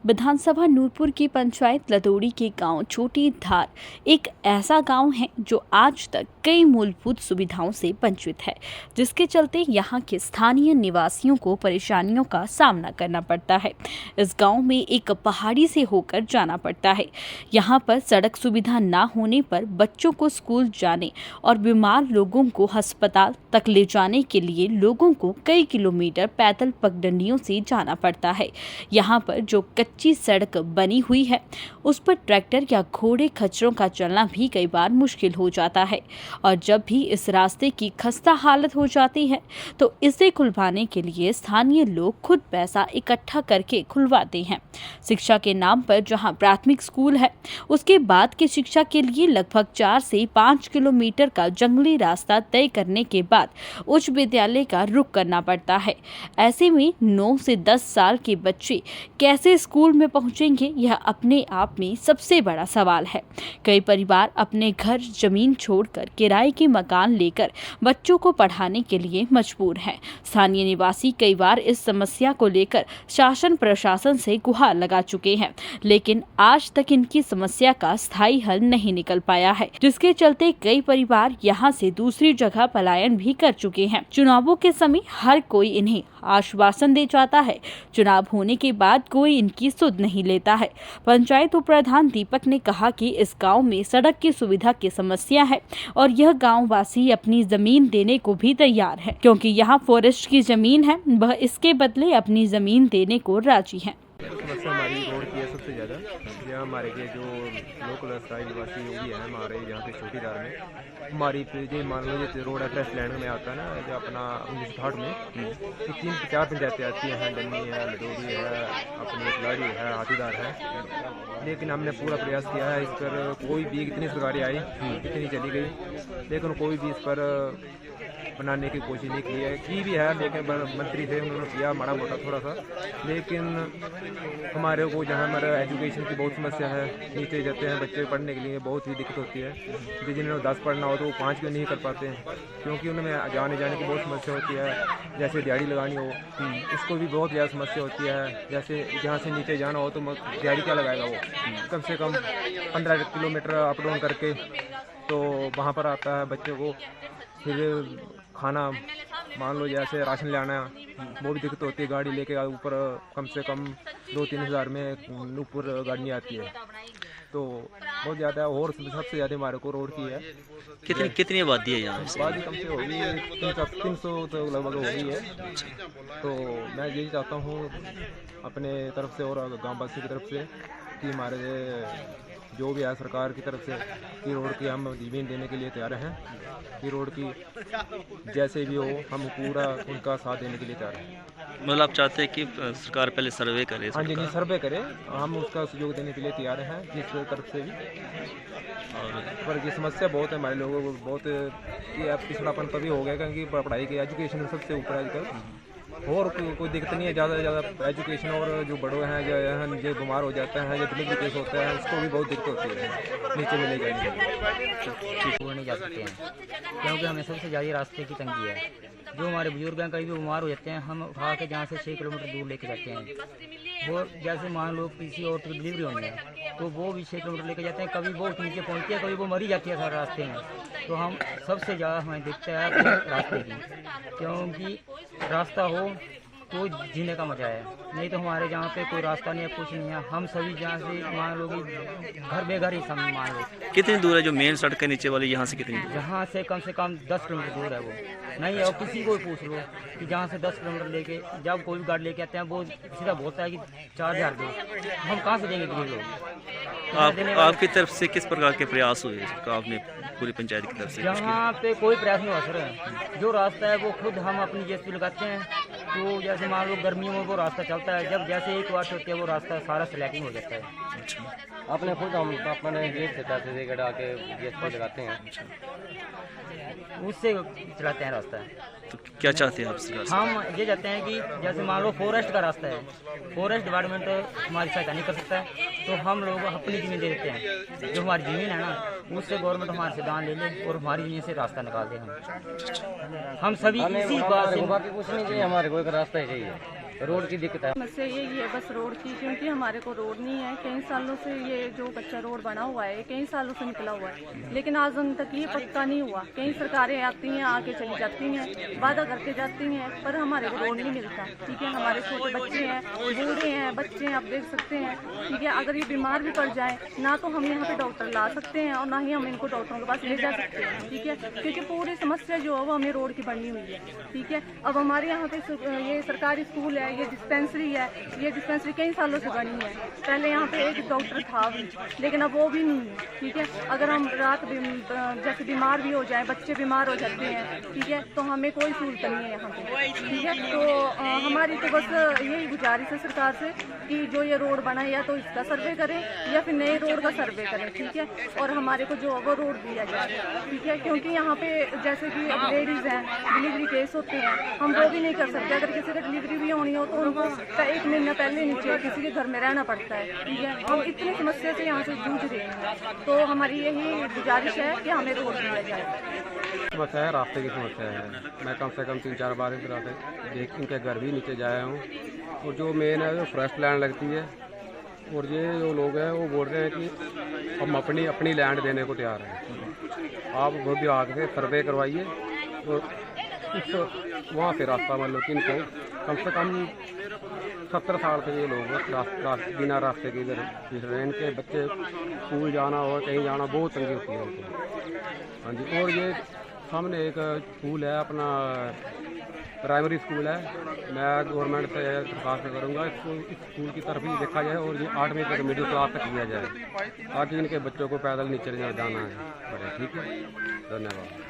विधानसभा नूरपुर की पंचायत लदोड़ी के गांव छोटी धार एक ऐसा गांव है जो आज तक कई मूलभूत सुविधाओं से वंचित है, जिसके चलते यहां के स्थानीय निवासियों को परेशानियों का सामना करना पड़ता है। इस गांव में एक पहाड़ी से होकर जाना पड़ता है। यहां पर सड़क सुविधा ना होने पर बच्चों को स्कूल जाने और बीमार लोगों को अस्पताल तक ले जाने के लिए लोगों को कई किलोमीटर पैदल पगडंडियों से जाना पड़ता है। यहाँ पर जो कच्ची सड़क बनी हुई है उस पर ट्रैक्टर या घोड़े खच्चरों का चलना भी कई बार मुश्किल हो जाता है, और जब भी इस रास्ते की खस्ता हालत हो जाती है तो इसे खुलवाने के लिए स्थानीय लोग खुद पैसा इकट्ठा करके खुलवाते हैं। शिक्षा के नाम पर जहां प्राथमिक स्कूल है, उसके बाद की शिक्षा के लिए लगभग 4 से 5 किलोमीटर का जंगली रास्ता तय करने के बाद उच्च विद्यालय का रुख करना पड़ता है। ऐसे में 9 से 10 साल के बच्चे कैसे स्कूल में पहुंचेंगे, यह अपने आप में सबसे बड़ा सवाल है। कई परिवार अपने घर जमीन छोड़कर किराए के मकान लेकर बच्चों को पढ़ाने के लिए मजबूर हैं। स्थानीय निवासी कई बार इस समस्या को लेकर शासन प्रशासन से गुहार लगा चुके हैं, लेकिन आज तक इनकी समस्या का स्थायी हल नहीं निकल पाया है, जिसके चलते कई परिवार यहाँ से दूसरी जगह पलायन भी कर चुके हैं। चुनावों के समय हर कोई इन्हें आश्वासन दे जाता है, चुनाव होने के बाद कोई इनकी सुध नहीं लेता है। पंचायत उप प्रधान दीपक ने कहा कि इस गांव में सड़क की सुविधा की समस्या है और यह गांव वासी अपनी जमीन देने को भी तैयार है, क्योंकि यहाँ फॉरेस्ट की जमीन है, वह इसके बदले अपनी जमीन देने को राजी है। समस्या हमारी रोड की है सबसे ज़्यादा। यहाँ हमारे के जो लोकल स्थायी निवासी भी है हमारे यहाँ पे छोटी धार में, हमारी जो मान लो जो रोड है फ्रेश लैंड में आता है ना, जो अपना 1960 में तो 3-4 पंचायतें आती हैं, डन्नी है, लदोड़ी है, अपनी खिलाड़ी है, हाथीदार है। लेकिन हमने पूरा प्रयास किया है, इस पर कोई भी इतनी सरकारी आई इतनी चली गई, लेकिन कोई भी इस पर बनाने की कोशिश नहीं की भी है। लेकिन मंत्री थे, उन्होंने किया माड़ा मोटा थोड़ा सा, लेकिन हमारे को जहाँ हमारा एजुकेशन की बहुत समस्या है, नीचे जाते हैं बच्चे पढ़ने के लिए बहुत ही दिक्कत होती है। जिन्होंने 10 पढ़ना हो तो वो 5 क्यों नहीं कर पाते हैं, क्योंकि उनमें आने जाने की बहुत समस्या होती है। जैसे दिहाड़ी लगानी हो उसको भी बहुत ज़्यादा समस्या होती है। जैसे यहाँ से नीचे जाना हो तो दिहाड़ी क्या लगाएगा वो, कम से कम 15 किलोमीटर अप डाउन करके तो वहाँ पर आता है बच्चों को। फिर खाना मान लो जैसे राशन ले आना, वो भी दिक्कत होती है। गाड़ी लेके ऊपर कम से कम 2-3 हज़ार में ऊपर गाड़ी आती है, तो बहुत ज़्यादा। और सबसे ज़्यादा हमारे को रोड की है। कितनी आबादी है यहाँ से? आबादी कम से होगी 300 तो लगभग हो गई है। तो मैं यही चाहता हूँ अपने तरफ से और गाँववासी की तरफ से कि हमारे जो भी है सरकार की तरफ से कि रोड की हम जमीन देने के लिए तैयार हैं, कि रोड की जैसे भी हो हम पूरा उनका साथ देने के लिए तैयार हैं। मतलब आप चाहते हैं कि सरकार पहले सर्वे करे? हाँ जी, सर्वे करे, हम उसका सहयोग देने के लिए तैयार हैं जिस तरफ से भी। और पर ये समस्या बहुत है हमारे लोगों को, बहुत कि अब पिछड़ापन तभी हो गया क्योंकि पढ़ाई के एजुकेशन सबसे ऊपर आजकल। और कोई दिक्कत नहीं है, ज़्यादा से ज़्यादा एजुकेशन। और जो बड़े हैं जो बीमार हो जाते हैं, जो डिलीवरी केस होता है, उसको भी बहुत दिक्कत होती है नीचे में ले जाने के। वो नहीं जा सकते हैं क्योंकि हमें सबसे ज़्यादा रास्ते की तंगी है। जो हमारे बुजुर्ग हैं कभी भी बीमार हो जाते हैं, हम उठा के जहाँ से 6 किलोमीटर दूर लेके जाते हैं। वो जैसे मान लो किसी और की डिलीवरी होनी है तो वो भी 6 किलोमीटर लेके जाते हैं। कभी वो नीचे पहुँचती है, कभी वो मरी जाती है सारे रास्ते में। तो हम सबसे ज़्यादा हमें दिखता है रास्ते की, क्योंकि रास्ता हो तो जीने का मजा है। नहीं तो हमारे जहाँ पे कोई रास्ता नहीं है, कुछ नहीं है। हम सभी जहाँ से मान लो कि घर बेघर ही सब मान लो। कितनी दूर है जो मेन सड़क के नीचे वाली, यहाँ से कितनी दूर? यहाँ से कम 10 किलोमीटर दूर है वो। नहीं है, और किसी को पूछ लो कि जहाँ से 10 किलोमीटर लेके जब कोई भी गाड़ी लेके आते हैं वो सीधा बोलता है कि 4000 दो। हम कहाँ से देंगे गरीब लोग? आपकी तरफ से किस प्रकार के प्रयास हुए आपने पूरी पंचायत की तरफ से? यहाँ पे कोई प्रयास नहीं हो सर। जो रास्ता है वो खुद हम अपनी जेसीबी लगाते हैं। तो जैसे मान लो गर्मियों में वो रास्ता चलता है, जब जैसे एक बार होती है वो रास्ता सारा स्लैकिंग हो जाता है। अपने खुद हम अपने जेब से पैसे दे कटा के जेसीबी लगाते हैं, उससे चलाते हैं रास्ता। तो क्या चाहते हैं आप सरकार से? हम ये चाहते हैं कि जैसे मान लो फॉरेस्ट का रास्ता है, फॉरेस्ट डिपार्टमेंट हमारी सहायता नहीं कर सकता है, तो हम लोग अपनी ज़मीन दे देते हैं। जो हमारी ज़मीन है ना, उससे गवर्नमेंट हमारे से दान ले ले और हमारी ज़मीन से रास्ता निकाल दे। हम सभी इसी बात से, बाकी कुछ नहीं चाहिए, हमारे को एक रास्ता ही चाहिए। रोड की दिक्कत है। समस्या यही है बस रोड की, क्योंकि हमारे को रोड नहीं है। कई सालों से ये जो कच्चा रोड बना हुआ है कई सालों से निकला हुआ है, लेकिन आज तक ये पक्का नहीं हुआ। कई सरकारें आती हैं, आके चली जाती हैं, वादा करके जाती हैं, पर हमारे को रोड नहीं मिलता। ठीक है, हमारे छोटे बच्चे हैं, बूढ़े हैं, बच्चे हैं, आप देख सकते हैं। ठीक है, अगर ये बीमार भी पड़ जाए ना तो हम यहाँ पे डॉक्टर ला सकते हैं और ना ही हम इनको डॉक्टरों के पास ले जा सकते हैं। ठीक है, क्योंकि पूरी समस्या जो है वो हमें रोड की बनी हुई है। ठीक है, अब हमारे यहाँ पे ये सरकारी स्कूल है, ये डिस्पेंसरी है, ये डिस्पेंसरी कई सालों से बनी है। पहले यहाँ पे एक डॉक्टर था भी, लेकिन अब वो भी नहीं है। ठीक है, अगर हम रात जैसे बीमार भी हो जाए, बच्चे बीमार हो जाते हैं, ठीक है, तो हमें कोई सहूलत नहीं है यहाँ पे। ठीक है, तो हमारी तो बस यही गुजारिश है सरकार से कि जो ये रोड बना है या तो इसका सर्वे करें या फिर नए रोड का सर्वे करें। ठीक है, और हमारे को जो वो रोड दिया जाए। ठीक है, क्योंकि यहाँ पे जैसे कि लेडीज़ हैं, डिलीवरी केस होते हैं, हम वो भी नहीं कर सकते। अगर किसी का डिलीवरी भी होनी हो तो उनको 1 महीना पहले नीचे किसी के घर में रहना पड़ता है। ठीक है, हम इतनी समस्या से यहाँ से जूझ रहे हैं, तो हमारी यही गुजारिश है कि हमें रोड दिया जाए। समस्या है, रास्ते की समस्या है। मैं कम से कम 3-4 बार इस रास्ते देख इनके घर भी नीचे जाया हूँ। और जो मेन है जो फॉरेस्ट लैंड लगती है, और ये जो लोग हैं वो बोल रहे हैं कि हम अपनी लैंड देने को तैयार हैं। आप विभाग से सर्वे करवाइए और वहाँ से रास्ता मतलब कि इनको कम से कम 70 साल से ये लोग बिना रास्ते के इधर रहे हैं। इनके बच्चे स्कूल जाना और कहीं जाना बहुत तंगी होती है उनको। हाँ जी, और ये सामने एक स्कूल है अपना प्राइमरी स्कूल है। मैं गवर्नमेंट से दरख्वास्त करूँगा इस स्कूल की तरफ ही देखा जाए और ये 8वीं तक मिडिल क्लास तक किया जाए, ताकि इनके बच्चों को पैदल नीचे जाना है। ठीक है, धन्यवाद।